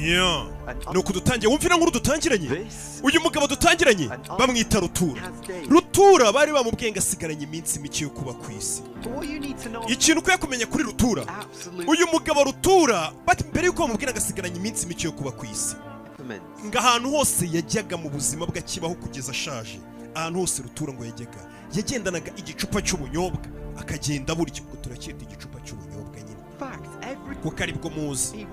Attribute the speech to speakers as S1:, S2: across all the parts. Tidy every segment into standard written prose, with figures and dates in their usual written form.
S1: Yeah. Nuko dutangiye wumvira nkuru dutangiranye. Uyu mugabo dutangiranye bamwita Rutura. Rutura bari bamubwiye ngo asigaranye iminsi mike yo kuba ku isi. Ikintu ukwiye kumenya kuri Rutura. Uyu mugabo Rutura mbere yuko bamubwira ngo asigaranye iminsi mike yo kuba ku isi. Nga ahantu hose yajyaga mu buzima bwe kibaho kugeza ashaje. Ahantu hose Rutura ngo yajyaga yagendanaga igicupa cy'ubunyobwa akagenda buryo ngo turacyita igicupa cy'ubunyobwa nyine. Kuko aribwo muzi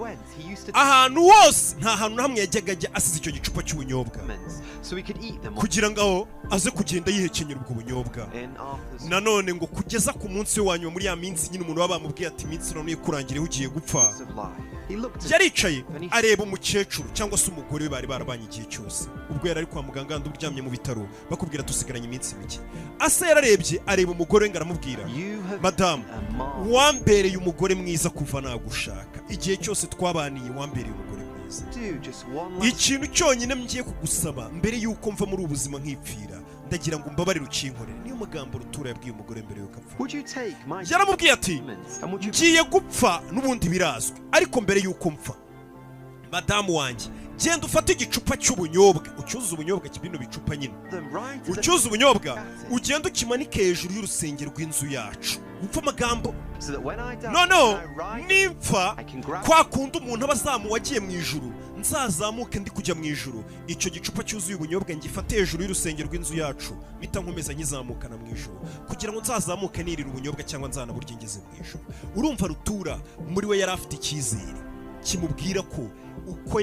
S1: ahantu hose nta hantu na hamwe yajyaga ajya asize icyo gicupa cy'ubunyobwa kugira ngo aho aze kugenda yihekenyera ubwo bunyobwa. Nanone ngo kugeza ku munsi wa nyuma muri ya minsi nyine umuntu waba bamubwiye ati iminsi none kurangira ugiye gupfa, yaricaye areba umukecuru cyangwa se umugore we bari barabanye igihe cyose ubwo yari ari kwa muganga kandi uryamye mu bitaro bakubwira tusigaranye iminsi mike. Ase yararebye areba umugore we ngo aramubwira, madamu wambereye umugore mwiza kuva nagushaka, igihe cyose twabaniye wambereye umugore mwiza. Ikintu cyonyine mgiye kugusaba mbere yuko mva muri ubuzima nkipfira ndagira ngo mbabarire ukinkorere. Niyo magambo Rutura yabwiye umugore mbere yuko apfa. Yaramubwiye ati ngiye gupfa n'ubundi birazwi, ariko mbere yuko mpfa madamu wanjye genda ufate igicupa cy'ubunyobwa ucyuze ubunyobwa kibino bicupa nyine ucyuze ubunyobwa ugenda ukimanike hejuru y'urusengero rw'inzu yacu. Upfa amagambo no nimpfa kwa kundi umuntu abazamu wagiye mu ijuru nzazamuke ndi kujya mu ijuru, icyo gicupa cyuzuye ubunyobwa ngifate hejuru y'urusengero rw'inzu yacu bita nkomeza nkizamukana mu ijuru kugira ngo nzazamuke nirira ubunyobwa cyangwa nzanaburya ngeze mu ijuru. Urumva Rutura muri we yari afite icyizere kimubwira ko uko